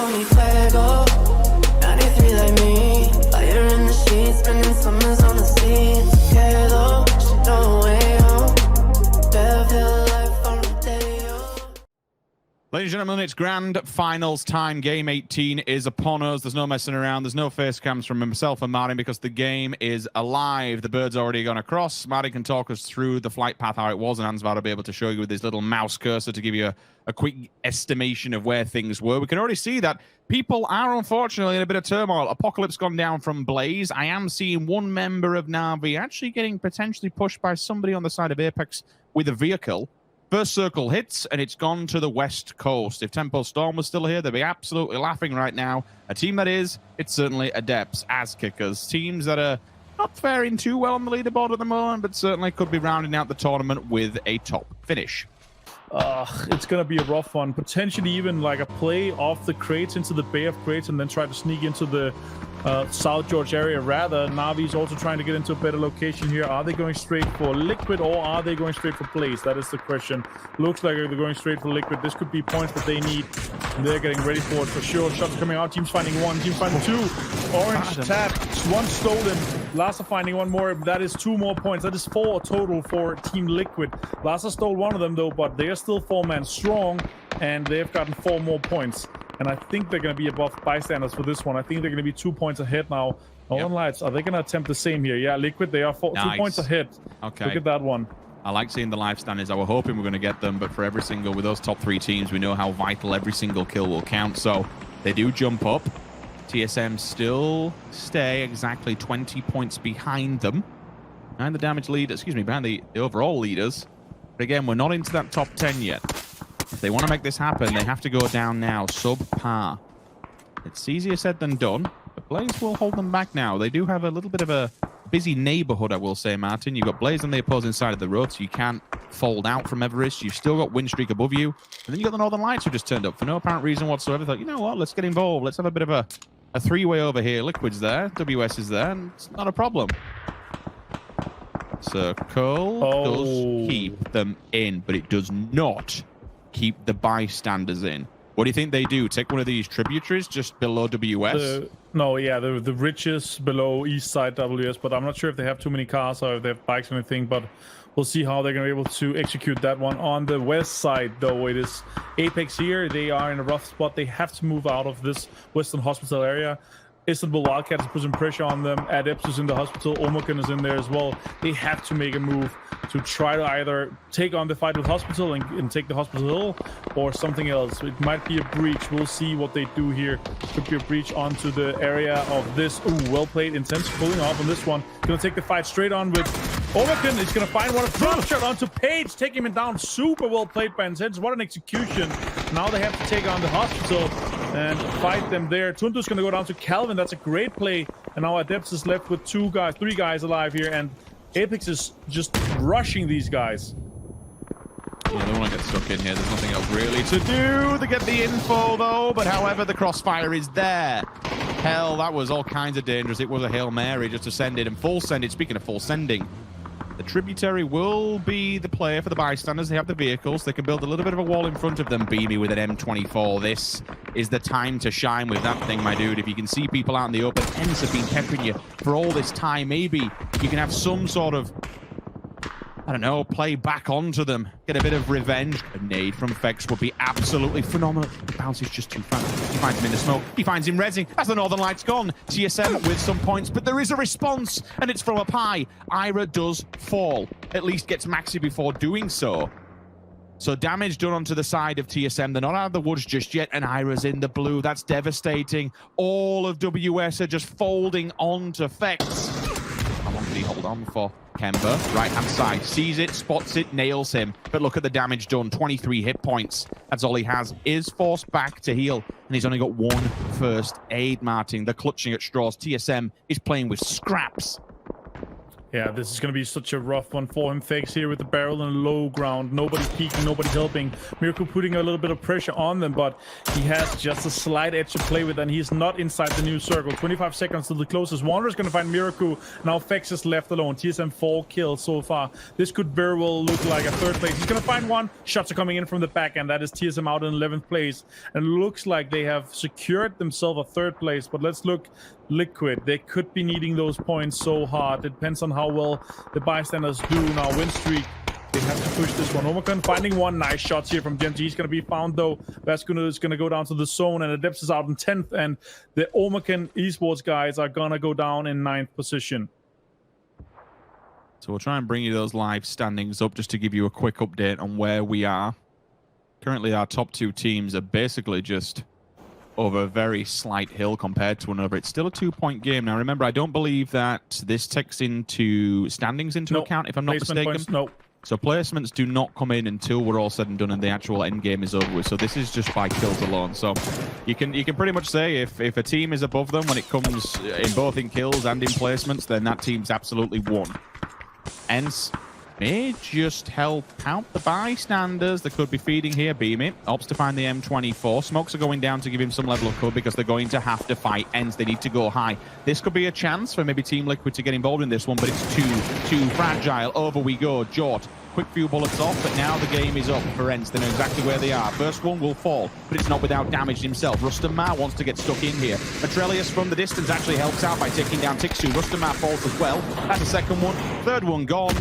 call me fuego. 93 like me. Fire in the sheets, spending summers on the sea. It's okay though, she know way home. Better life on the day. Ladies and gentlemen, it's grand finals time. Game 18 is upon us. There's no messing around. There's no face cams from myself and Martin because the game is alive. The bird's already gone across. Martin can talk us through the flight path, how it was, and Ansvar will be able to show you with his little mouse cursor to give you a quick estimation of where things were. We can already see that people are unfortunately in a bit of turmoil. Apocalypse gone down from Blaze. I am seeing one member of Na'Vi actually getting potentially pushed by somebody on the side of Apex with a vehicle. First circle hits, and it's gone to the west coast. If Tempo Storm was still here, they'd be absolutely laughing right now. A team that is, it's certainly Adepts, As Kickers. Teams that are not faring too well on the leaderboard at the moment, but certainly could be rounding out the tournament with a top finish. It's going to be a rough one. Potentially even like a play off the crates into the Bay of Crates and then try to sneak into the South George area. Rather, Navi's also trying to get into a better location here. Are they going straight for Liquid or are they going straight for Blaze? That is the question. Looks like they're going straight for Liquid. This could be points that they need. And they're getting ready for it for sure. Shots coming out. Team's finding one. Team's finding two. Orange tap. One stolen. Lhasa finding one more. That is 2 more points. That is 4 total for Team Liquid. Lhasa stole one of them though, but they are still 4-man strong. And they've gotten 4 more points. And I think they're going to be above bystanders for this one. I think they're going to be 2 points ahead now. Northern Lights, are they going to attempt the same here? Yeah, Liquid, they are 2 points ahead. Okay. Look at that one. I like seeing the life standings. I was hoping we were going to get them, but for every single, with those top 3 teams, we know how vital every single kill will count. So they do jump up. TSM still stay exactly 20 points behind them. Behind the damage leader, excuse me, behind the overall leaders. But again, we're not into that top 10 yet. If they want to make this happen, they have to go down now, sub-par. It's easier said than done, but Blaze will hold them back now. They do have a little bit of a busy neighborhood, I will say, Martin. You've got Blaze on the opposing side of the road, so you can't fold out from Everest. You've still got Windstreak above you. And then you've got the Northern Lights who just turned up for no apparent reason whatsoever. Thought, you know what, let's get involved. Let's have a bit of a 3-way over here. Liquid's there, WS is there, and it's not a problem. Circle does keep them in, but it does not keep the bystanders in. What do you think they do? Take one of these tributaries just below WS? No, yeah, the ridges below east side WS, but I'm not sure if they have too many cars or if they have bikes or anything, but we'll see how they're going to be able to execute that one. On the west side, though, it is Apex here. They are in a rough spot. They have to move out of this Western Hospital area. Istanbul Wildcats is putting pressure on them. Adept is in the hospital. Omokan is in there as well. They have to make a move to try to either take on the fight with Hospital and take the Hospital Hill or something else. It might be a breach. We'll see what they do here. Could be a breach onto the area of this. Ooh, well played. Intense pulling off on this one. Gonna take the fight straight on with Omokan. He's gonna find one. Drop shot onto Page, taking him down. Super well played by Intense. What an execution. Now they have to take on the Hospital and fight them there. Tuntu's gonna go down to Calvin. That's a great play. And now Adepts is left with 3 guys alive here. And Apex is just rushing these guys. Yeah, they want to get stuck in here. There's nothing else really to do. They get the info, though. But however, the crossfire is there. Hell, that was all kinds of dangerous. It was a Hail Mary just to send it and full send it. Speaking of full sending, the tributary will be the player for the bystanders. They have the vehicles. They can build a little bit of a wall in front of them. Beamy with an M24. This is the time to shine with that thing, my dude. If you can see people out in the open, Ents have been peppering you for all this time. Maybe you can have some sort of, I don't know, play back onto them. Get a bit of revenge. A nade from Fex would be absolutely phenomenal. The bounce is just too fast. He finds him in the smoke. He finds him rezzing. As the Northern Lights gone. TSM with some points, but there is a response, and it's from up high. Ira does fall. At least gets Maxi before doing so. So damage done onto the side of TSM. They're not out of the woods just yet, and Ira's in the blue. That's devastating. All of WS are just folding onto Fex. How long did he hold on for? Kemba, right-hand side, sees it, spots it, nails him. But look at the damage done, 23 hit points. That's all he has. Is forced back to heal, and he's only got 1 first aid, Martin. They're clutching at straws. TSM is playing with scraps. Yeah, this is going to be such a rough one for him. Fakes here with the barrel and low ground. Nobody peeking, nobody helping. Miracle putting a little bit of pressure on them, but he has just a slight edge to play with, and he's not inside the new circle. 25 seconds to the closest. Wanderer's going to find Miracle. Now Fex is left alone. TSM 4 kills so far. This could very well look like a third place. He's going to find one. Shots are coming in from the back, and that is TSM out in 11th place. And it looks like they have secured themselves a third place, but let's look. Liquid, they could be needing those points so hard. It depends on how well the bystanders do. Now win streak, they have to push this one. Omicron finding one. Nice shots here from Jeemzz. He's going to be found though. Vascular is going to go down to the zone, and Adepts is out in 10th, and the Omicron esports guys are going to go down in 9th position. So we'll try and bring you those live standings up just to give you a quick update on where we are. Currently our top two teams are basically just over a very slight hill compared to another. It's still a 2-point game. Now, remember, I don't believe that this takes into standings into account, if I'm not mistaken. Points, no. So placements do not come in until we're all said and done and the actual end game is over with. So this is just by kills alone. So you can pretty much say if a team is above them when it comes in both in kills and in placements, then that team's absolutely won. Hence, may just help out the bystanders. They could be feeding here. Beamy opts to find the M24. Smokes are going down to give him some level of cover because they're going to have to fight ends. They need to go high. This could be a chance for maybe Team Liquid to get involved in this one, but it's too fragile. Over we go. Jort, quick few bullets off, but now the game is up for Ents. They know exactly where they are. First one will fall, but it's not without damage himself. Rustam Ma wants to get stuck in here. Matrelius from the distance actually helps out by taking down Tixu. Rustam Ma falls as well. That's the second one. Third one gone.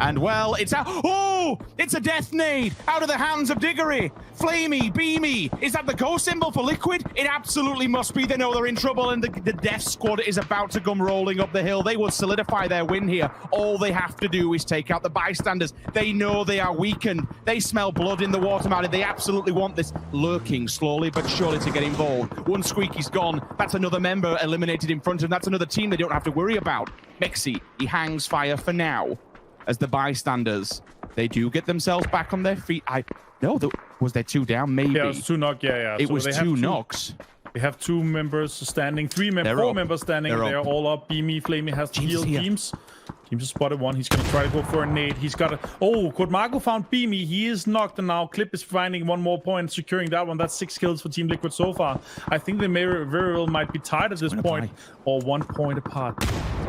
And well, it's out. Oh, it's a death nade out of the hands of Diggory. Flamey, beamy. Is that the go symbol for Liquid? It absolutely must be. They know they're in trouble, and the death squad is about to come rolling up the hill. They will solidify their win here. All they have to do is take out the bystanders. They know they are weakened. They smell blood in the water mountain. They absolutely want this, lurking slowly but surely to get involved. One squeaky's gone. That's another member eliminated in front of them. That's another team they don't have to worry about. mxey, he hangs fire for now. As the bystanders, they do get themselves back on their feet. Was there two down? Maybe. Yeah, it was two knocks. Yeah. It was two knocks. We have two members standing, four members standing. They're all up. Beamy, Flamey has to heal Jeemzz. Jeemzz has spotted one. He's going to try to go for a nade. He's got a... Oh, Kodmago found Beamy. He is knocked, and now Clib is finding one more point, securing that one. That's 6 kills for Team Liquid so far. I think they very well might be tied at this point, or 1 point apart.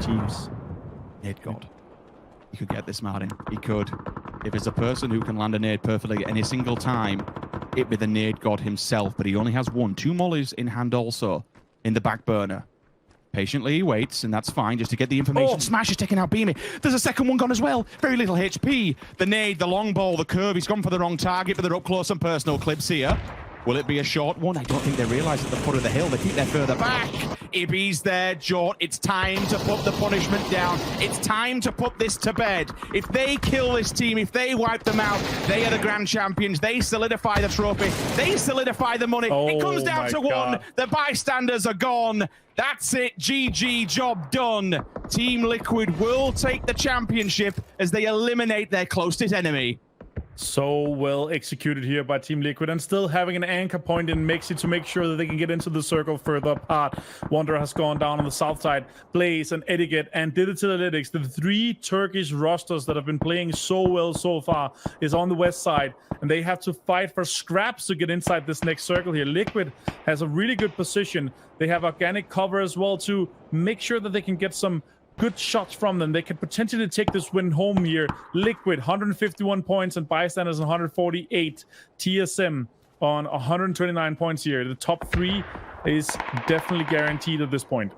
Jeemzz. Nade God. He could get this, Martin. He could. If it's a person who can land a nade perfectly at any single time, it'd be the nade god himself. But he only has one. 2 mollies in hand also, in the back burner. Patiently he waits, and that's fine, just to get the information. Smash is taking out Beamy. There's a second one gone as well. Very little HP. The nade, the long ball, the curve. He's gone for the wrong target, but they're up close and personal. Clib's here. Will it be a short one? I don't think they realise at the foot of the hill. They think they're further back. Ibby's there, Jort. It's time to put the punishment down. It's time to put this to bed. If they kill this team, if they wipe them out, they are the grand champions. They solidify the trophy. They solidify the money. It comes down to one. The bystanders are gone. That's it. GG, job done. Team Liquid will take the championship as they eliminate their closest enemy. So well executed here by Team Liquid, and still having an anchor point in mxey to make sure that they can get into the circle further apart. Wanderer has gone down on the south side. Blaze and Etiquette and Digital Analytics, the 3 Turkish rosters that have been playing so well so far, is on the west side, and they have to fight for scraps to get inside this next circle here. Liquid has a really good position. They have organic cover as well to make sure that they can get some good shots from them. They could potentially take this win home here. Liquid 151 points and bystanders 148. TSM on 129 points here. The top 3 is definitely guaranteed at this point.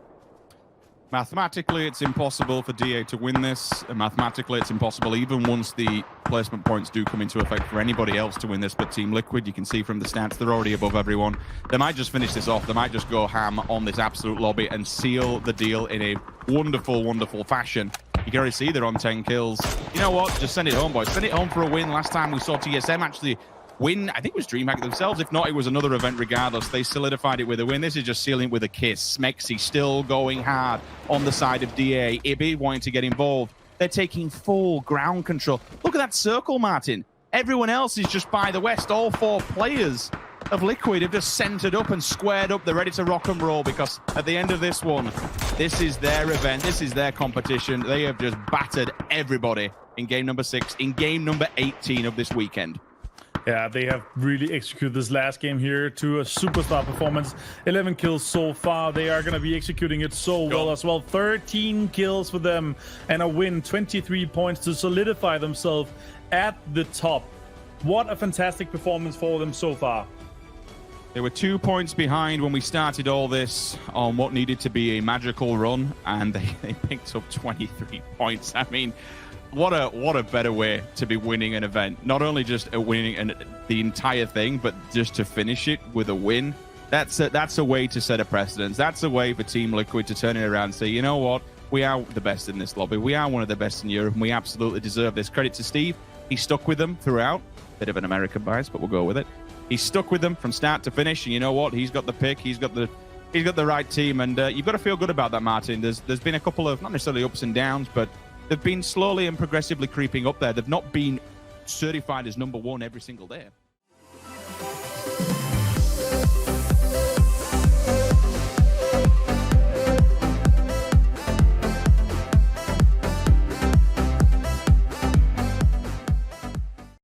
Mathematically, it's impossible for DA to win this. And mathematically, it's impossible even once the placement points do come into effect for anybody else to win this. But Team Liquid, you can see from the stats, they're already above everyone. They might just finish this off. They might just go ham on this absolute lobby and seal the deal in a wonderful, wonderful fashion. You can already see they're on 10 kills. You know what? Just send it home, boys. Send it home for a win. Last time we saw TSM actually win, I think it was DreamHack themselves. If not, it was another event regardless. They solidified it with a win. This is just sealing it with a kiss. mxey still going hard on the side of DA. Ibby wanting to get involved. They're taking full ground control. Look at that circle, Martin. Everyone else is just by the west. All 4 players of Liquid have just centered up and squared up. They're ready to rock and roll because at the end of this one, This is their event. This is their competition. They have just battered everybody in game number 6, in game number 18 of this weekend. Yeah, they have really executed this last game here to a superstar performance. 11 kills so far. They are going to be executing it so well as well. 13 kills for them and a win. 23 points to solidify themselves at the top. What a fantastic performance for them so far. They were 2 points behind when we started all this on what needed to be a magical run, and they picked up 23 points. I mean, what a better way to be winning an event. Not only just winning the entire thing, but just to finish it with a win. That's a way to set a precedence. That's a way for Team Liquid to turn it around and say, you know what? We are the best in this lobby. We are one of the best in Europe, and we absolutely deserve this. Credit to Steve. He stuck with them throughout. Bit of an American bias, but we'll go with it. He stuck with them from start to finish, and you know what? He's got the pick. He's got the right team, and you've got to feel good about that, Martin. There's been a couple of not necessarily ups and downs, but they've been slowly and progressively creeping up there. They've not been certified as #1 every single day.